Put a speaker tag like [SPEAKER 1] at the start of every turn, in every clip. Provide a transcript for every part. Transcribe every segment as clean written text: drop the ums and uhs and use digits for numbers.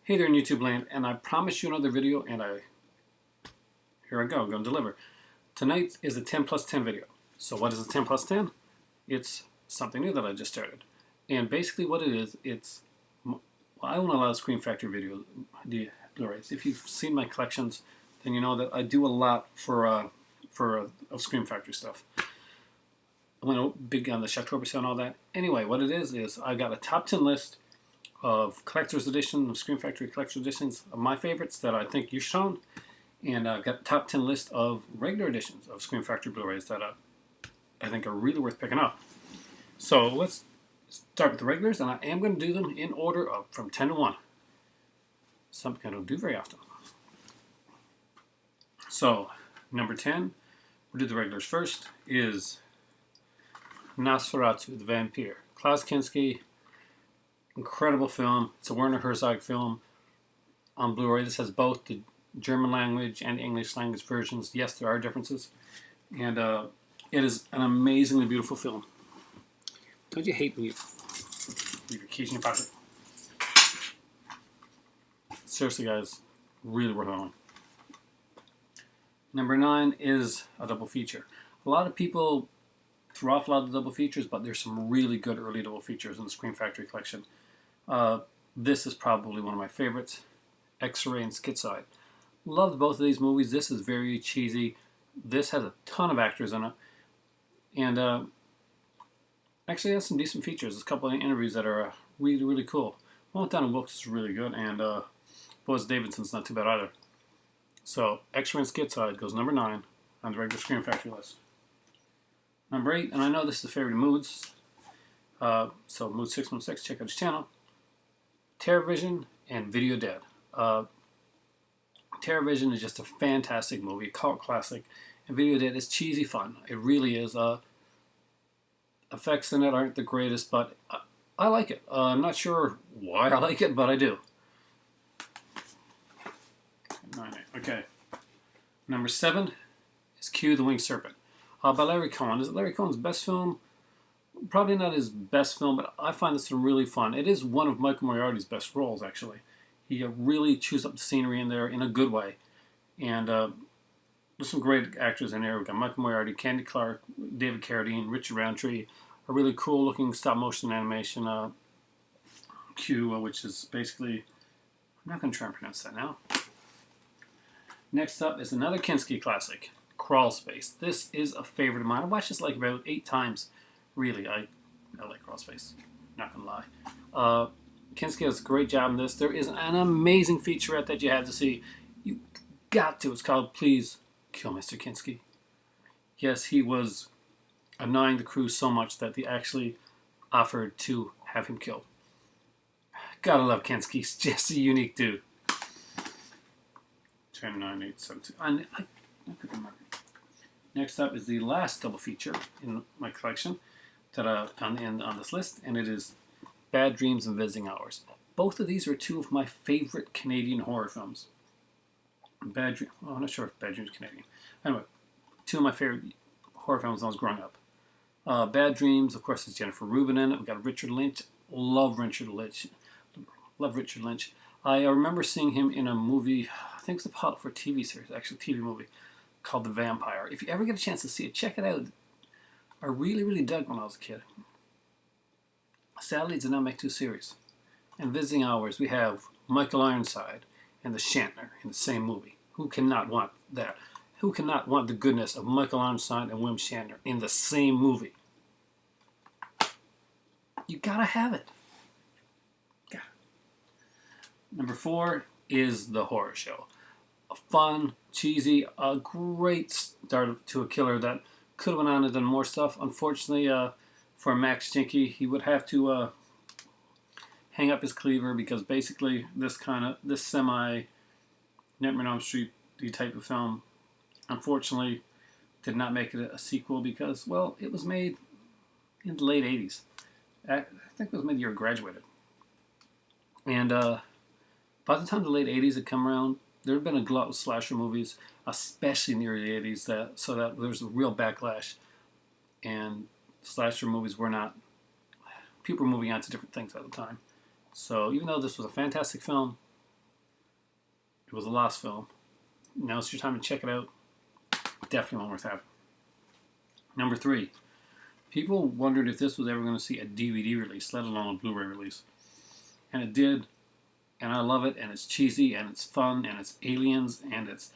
[SPEAKER 1] Hey there in YouTube land, and I promised you another video, and here I go, I'm going to deliver. Tonight is a 10 plus 10 video. So what is a 10 plus 10? It's something new that I just started. And basically what it is, well, I own a lot of Scream Factory video Blu-rays. If you've seen my collections, then you know that I do a lot for Scream Factory stuff. I went big on the Shocktober sale and all that. Anyway, what it is I got a top 10 list of collector's edition, of Scream Factory collector's editions of my favorites that I think you should own, and I've got a top 10 list of regular editions of Scream Factory Blu-rays that I think are really worth picking up. So let's start with the regulars, and I am going to do them in order of from 10 to 1. Something I don't do very often. So, number 10, we'll do the regulars first, is Nosferatu, the Vampire. Klaus Kinski. Incredible film. It's a Werner Herzog film on Blu-ray. This has both the German language and English language versions. Yes, there are differences. And it is an amazingly beautiful film. Don't you hate when you leave your keys in your pocket? Seriously, guys, really worth owning. Number 9 is a double feature. A lot of people throw off a lot of the double features, but there's some really good early double features in the Scream Factory collection. This is probably one of my favorites, X-Ray and Schizoid. Loved both of these movies. This is very cheesy. This has a ton of actors in it. And actually has some decent features. There's a couple of interviews that are really, really cool. One with Donna Wilkes is really good, and Boaz Davidson's not too bad either. So, X-Ray and Schizoid goes number 9 on the regular Scream Factory list. Number 8, and I know this is a favorite of Mood's, so Mood 616, check out his channel. TerrorVision and Video Dead. TerrorVision is just a fantastic movie, a cult classic, and Video Dead is cheesy fun. It really is. Effects in it aren't the greatest, but I like it. I'm not sure why I like it, but I do. 9, 8. Okay. Number 7 is Q the Winged Serpent. By Larry Cohen. Is it Larry Cohen's best film? Probably not his best film, but I find this really fun. It is one of Michael Moriarty's best roles, actually. He really chews up the scenery in there in a good way. And there's some great actors in there. We've got Michael Moriarty, Candy Clark, David Carradine, Richard Roundtree. A really cool-looking stop-motion animation Q, which is basically... I'm not going to try and pronounce that now. Next up is another Kinski classic, Crawl Space. This is a favorite of mine. I watched this like about 8 times. Really, I like Crawl Space. Not gonna lie. Kinski does a great job in this. There is an amazing featurette that you have to see. You got to. It's called Please Kill Mr. Kinski. Yes, he was annoying the crew so much that they actually offered to have him killed. Gotta love Kinski. He's just a unique dude. 10, 9, 8, 7, 2. I could remember. Next up is the last double feature in my collection that I found on this list, and it is Bad Dreams and Visiting Hours. Both of these are 2 of my favorite Canadian horror films. I'm not sure if Bad Dreams is Canadian. Anyway, 2 of my favorite horror films when I was growing up. Bad Dreams, of course, is Jennifer Rubin in it. We've got Richard Lynch. Love Richard Lynch. Love Richard Lynch. I remember seeing him in a movie, I think it's a pilot for a TV series, actually a TV movie, called The Vampire. If you ever get a chance to see it, check it out. I really, really dug when I was a kid. Sadly, it did not make 2 series. In Visiting Hours, we have Michael Ironside and the Shatner in the same movie. Who cannot want that? Who cannot want the goodness of Michael Ironside and William Shatner in the same movie? You gotta have it. Yeah. Number 4 is The Horror Show. A fun, cheesy, a great start to a killer that could have went on and done more stuff. Unfortunately, for Max Stinky, he would have to hang up his cleaver because basically this semi Nightmare on Elm Street type of film, unfortunately, did not make it a sequel because, well, it was made in the late 80s. I think it was made the year I graduated. And by the time the late 80s had come around, there had been a glut of slasher movies, especially in the early 80s, so that there was a real backlash. And slasher movies were not... People were moving on to different things at the time. So even though this was a fantastic film, It was a lost film. Now's your time to check it out. Definitely one worth having. Number 3. People wondered if this was ever going to see a DVD release, let alone a Blu-ray release. And it did. And I love it. And it's cheesy. And it's fun. And it's aliens. And it's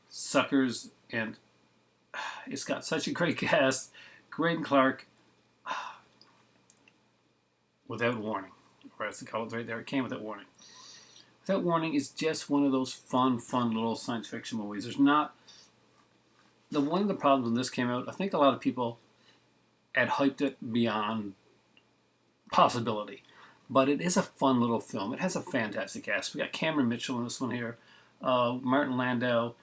[SPEAKER 1] suckers. And it's got such a great cast. Graydon Clark. Without warning. Or as they call it right there. It came without warning. Without Warning is just one of those fun little science fiction movies. There's not... One of the problems when this came out, I think a lot of people had hyped it beyond possibility. But it is a fun little film. It has a fantastic cast. We got Cameron Mitchell in this one here. Martin Landau.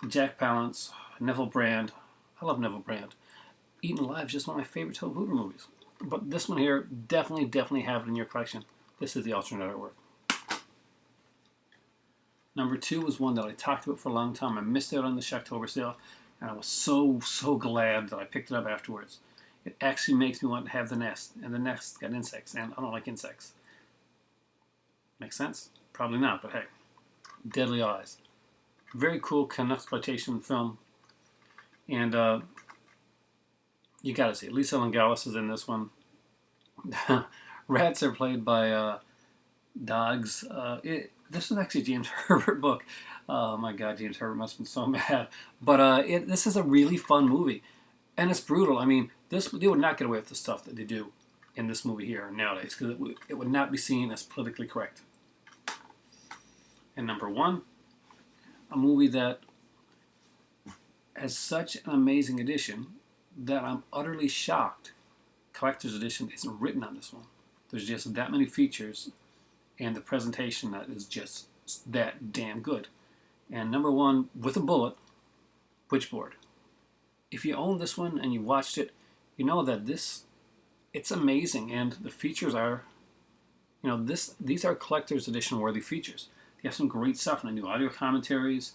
[SPEAKER 1] Jack Palance. Neville Brand. I love Neville Brand. Eaten Alive is just one of my favorite Tobe Hooper movies. But this one here, definitely have it in your collection. This is the alternate artwork. Number 2 was one that I talked about for a long time. I missed out on the Shocktober sale, and I was so glad that I picked it up afterwards. It actually makes me want to have the nest, and the nest got insects, and I don't like insects. Makes sense? Probably not, but hey. Deadly Eyes. Very cool exploitation film, and you gotta see it. Lisa Langaulis is in this one. Rats are played by dogs. This is actually a James Herbert book. Oh my God, James Herbert must have been so mad. But this is a really fun movie. And it's brutal. I mean, they would not get away with the stuff that they do in this movie here nowadays, because it would not be seen as politically correct. And number 1, a movie that has such an amazing edition that I'm utterly shocked collector's edition isn't written on this one. There's just that many features and the presentation that is just that damn good. And number 1, with a bullet, Witchboard. If you own this one and you watched it, you know that it's amazing, and the features are, these are collector's edition worthy features. They have some great stuff in the new audio commentaries.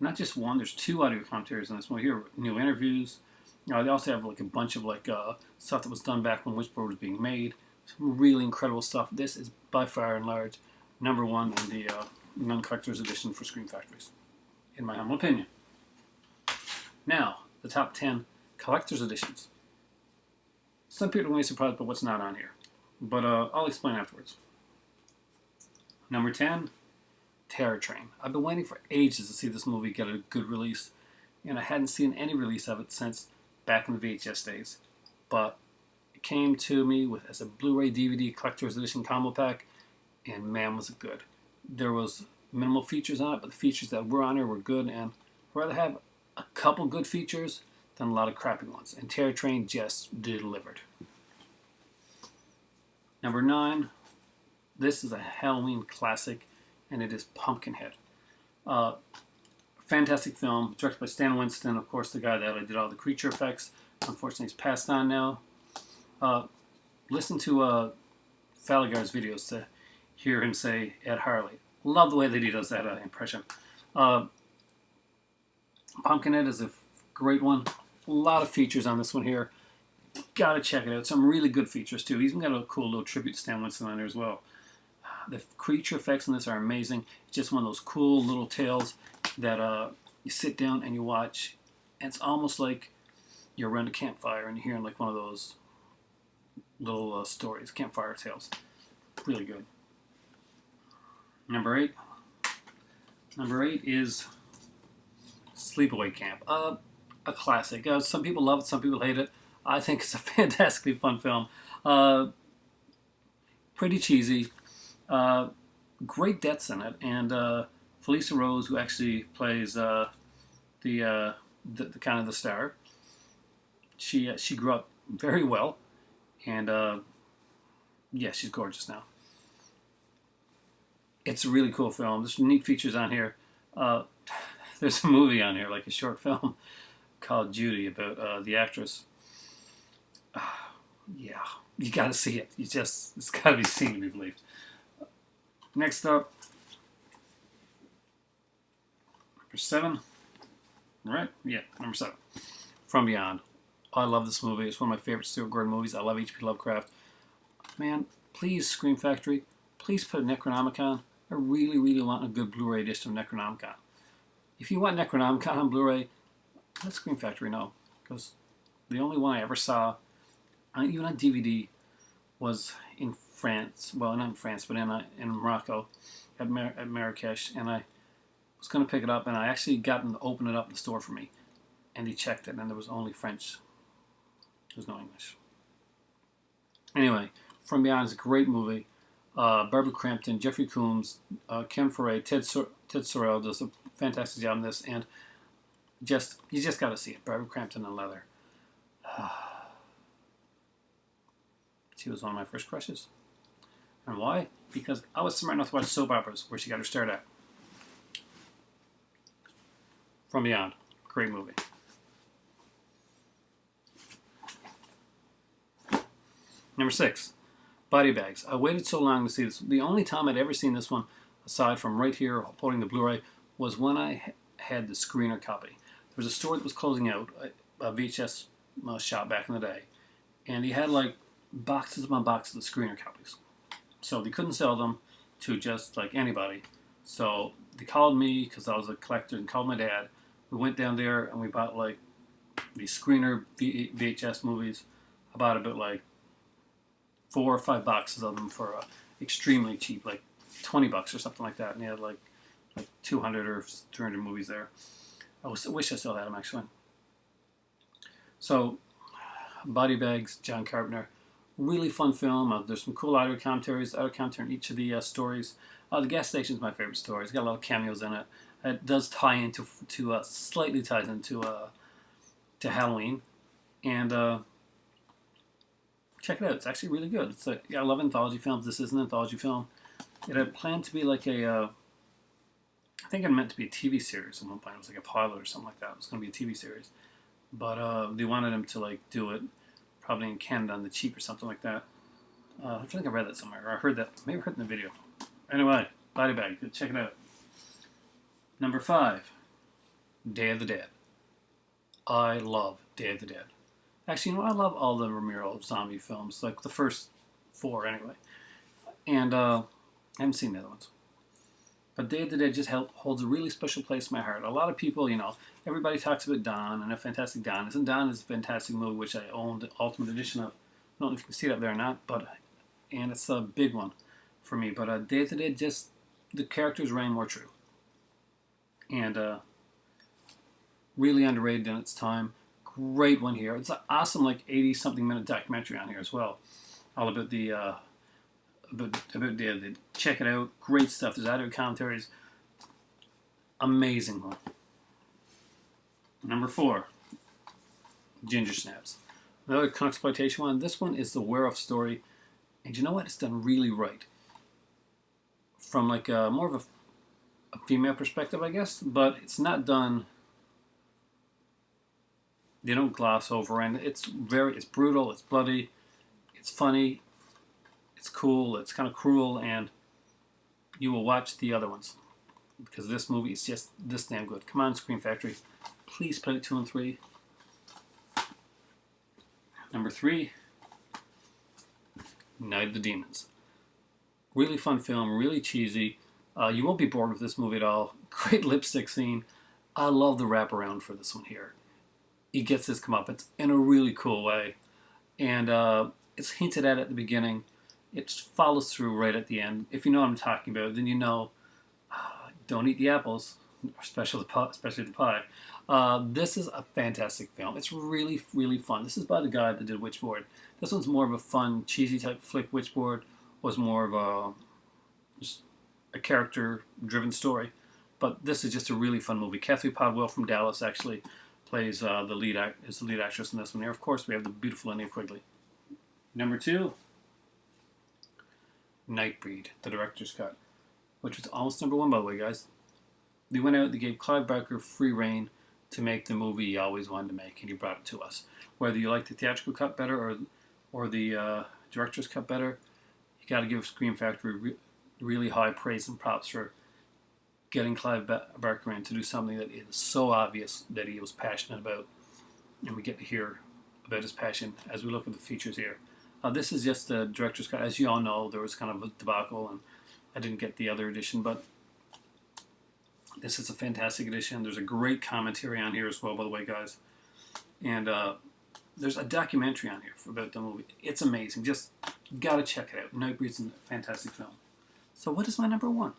[SPEAKER 1] Not just one, there's 2 audio commentaries in this one here, new interviews. They also have like a bunch of stuff that was done back when Witchboard was being made. Some really incredible stuff. This is by far and large number 1 in the non-collector's edition for Scream Factories, in my humble opinion. Now, the top 10 collector's editions. Some people may be surprised by what's not on here, but I'll explain afterwards. Number 10, Terror Train. I've been waiting for ages to see this movie get a good release, and I hadn't seen any release of it since back in the VHS days. But it came to me as a Blu-ray DVD collector's edition combo pack, and man, was it good. There was minimal features on it, but the features that were on here were good, and I'd rather have a couple good features than a lot of crappy ones. And Terror Train just delivered. Number 9, this is a Halloween classic, and it is Pumpkinhead. Fantastic film, directed by Stan Winston, of course, the guy that did all the creature effects. Unfortunately, he's passed on now. Listen to Falligar's videos to hear him say Ed Harley. Love the way that he does that impression. Pumpkinhead is a great one. A lot of features on this one here. Gotta check it out. Some really good features too. He's even got a cool little tribute to Stan Winston on there as well. The creature effects in this are amazing. It's just one of those cool little tales that you sit down and you watch. And it's almost like you're around a campfire and you're hearing like one of those little stories, campfire tales. Really good. Number 8. Number 8 is Sleepaway Camp. A classic. Some people love it, some people hate it. I think it's a fantastically fun film. Pretty cheesy. Great deaths in it, and Felissa Rose, who actually plays the kind of the star, she grew up very well, and yeah, she's gorgeous now. It's a really cool film. There's some neat features on here. There's a movie on here, like a short film called Judy, about the actress. Yeah, you gotta see it. It's gotta be seen to be believed. Next up, number 7. Right? Yeah, number 7. From Beyond. I love this movie. It's one of my favorite Stuart Gordon movies. I love H.P. Lovecraft. Man, please, Scream Factory, please put a Necronomicon I really, really want a good Blu-ray edition of Necronomicon. If you want Necronomicon on Blu-ray, let Screen Factory know, because the only one I ever saw, even on DVD, was in France. Well, not in France, but in Morocco, at Marrakesh, and I was going to pick it up, and I actually got him to open it up in the store for me, and he checked it, and there was only French. There was no English. Anyway, From Beyond is a great movie. Barbara Crampton, Jeffrey Combs, Ken Foray, Ted Sorrell does a fantastic job in this, and you just got to see it. Barbara Crampton in leather. She was one of my first crushes. And why? Because I was smart enough to watch soap operas where she got her start at. From Beyond, great movie. Number 6, Body Bags. I waited so long to see this. The only time I'd ever seen this one, aside from right here holding the Blu-ray, was when I had the screener copy. There was a store that was closing out, a VHS shop back in the day, and he had like boxes upon boxes of screener copies. So they couldn't sell them to just like anybody. So they called me because I was a collector and called my dad. We went down there and we bought like these screener VHS movies. I bought about like 4 or 5 boxes of them for extremely cheap, like $20 or something like that. And they had like 200 or 300 movies there. I wish I still had them actually. So, Body Bags, John Carpenter. Really fun film. There's some cool audio commentaries in each of the stories. The gas station is my favorite story. It's got a lot of cameos in it. It does tie into slightly ties into to Halloween, and check it out. It's actually really good. I love anthology films. This is an anthology film. It had planned to be like I think it meant to be a TV series at one point. It was like a pilot or something like that. It was going to be a TV series, but they wanted him to like do it probably in Canada on the cheap or something like that. I think I read that somewhere, or I heard that. Maybe I heard it in the video. Anyway, Body Bag. Check it out. Number 5, Day of the Dead. I love Day of the Dead. Actually, I love all the Romero zombie films, like the first 4 anyway. And I haven't seen the other ones. But Day of the Dead just holds a really special place in my heart. A lot of people, everybody talks about Dawn and how fantastic Dawn is. And Dawn is a fantastic movie, which I owned the Ultimate Edition of. I don't know if you can see it up there or not, and it's a big one for me. But Day of the Dead, just the characters rang more true. And really underrated in its time. Great one here. It's an awesome, like 80-something minute documentary on here as well, all about the about Day of the Dead. Check it out. Great stuff. There's audio commentaries. Amazing one. Number 4, Ginger Snaps. Another exploitation one. This one is the Werewolf story, and you know what? It's done really right. From like more of a female perspective, I guess, but it's not done. They don't gloss over, and it's brutal, it's bloody, it's funny, it's cool, it's kind of cruel, and you will watch the other ones because this movie is just this damn good. Come on, Screen Factory, please play 2 and 3. Number 3, Night of the Demons. Really fun film, really cheesy. You won't be bored with this movie at all. Great lipstick scene. I love the wraparound for this one here. He gets his comeuppance in a really cool way. And it's hinted at the beginning. It follows through right at the end. If you know what I'm talking about, then you know, don't eat the apples, especially the pie. This is a fantastic film. It's really, really fun. This is by the guy that did Witchboard. This one's more of a fun, cheesy type flick. Witchboard was more of just a character-driven story. But this is just a really fun movie. Kathy Podwell from Dallas actually plays the lead actress in this one here. Of course, we have the beautiful Linnea Quigley. Number 2, Nightbreed, the director's cut, which was almost number 1, by the way, guys. They went out, they gave Clive Barker free reign to make the movie he always wanted to make, and he brought it to us. Whether you like the theatrical cut better or the director's cut better, you got to give Scream Factory really high praise and props for getting Clive Barker in to do something that is so obvious that he was passionate about, and we get to hear about his passion as we look at the features here. This is just the director's cut. As you all know, there was kind of a debacle, I didn't get the other edition, but this is a fantastic edition. There's a great commentary on here as well, by the way, guys. And there's a documentary on here about the movie. It's amazing. Just gotta check it out. Nightbreed's a fantastic film. So what is my number one?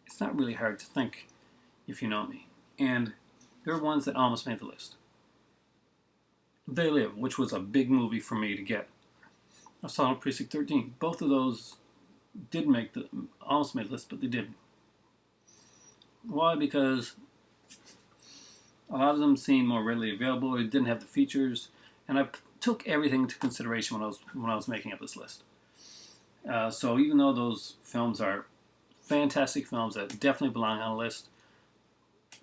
[SPEAKER 1] It's not really hard to think if you know me. And there are ones that almost made the list. They Live, which was a big movie for me to get. Assault on Precinct 13. Both of those did almost made the list, but they didn't. Why? Because a lot of them seemed more readily available. It didn't have the features, and I took everything into consideration when I was making up this list. So even though those films are fantastic films that definitely belong on a list,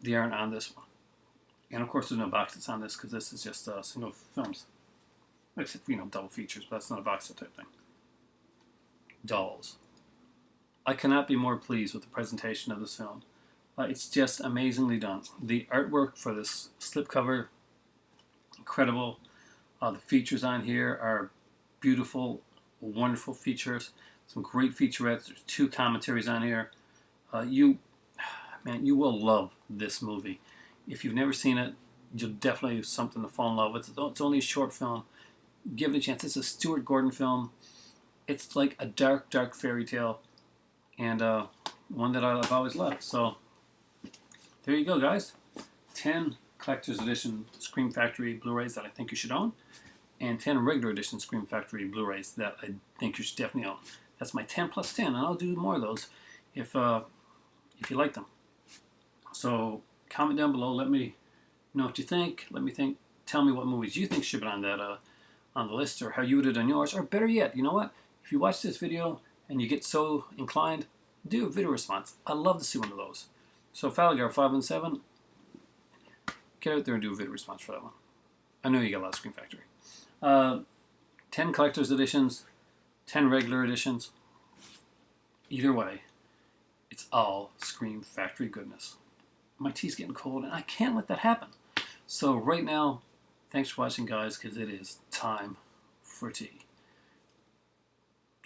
[SPEAKER 1] they aren't on this one. And of course, there's no box sets on this because this is just single films, except double features. But that's not a box set type thing. Dolls. I cannot be more pleased with the presentation of this film. It's just amazingly done. The artwork for this slipcover, incredible. The features on here are beautiful, wonderful features. Some great featurettes. There's 2 commentaries on here. You will love this movie. If you've never seen it, you'll definitely have something to fall in love with. It's only a short film. Give it a chance. It's a Stuart Gordon film. It's like a dark, dark fairy tale, and one that I've always loved. So there you go, guys. 10 collector's edition Scream Factory Blu-rays that I think you should own, and 10 regular edition Scream Factory Blu-rays that I think you should definitely own. That's my 10 plus 10, and I'll do more of those if you like them. So comment down below. Let me know what you think. Tell me what movies you think should be on that on the list, or how you would have done yours. Or better yet, you know what? If you watch this video and you get so inclined, do a video response. I'd love to see one of those. So Falligar 517, get out there and do a video response for that one. I know you got a lot of Scream Factory. 10 collector's editions, 10 regular editions. Either way, it's all Scream Factory goodness. My tea's getting cold, and I can't let that happen. So right now, thanks for watching, guys, because it is time for tea.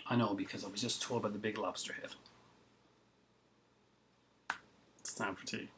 [SPEAKER 1] I know, because I was just told by the Big Lobster head. It's time for tea.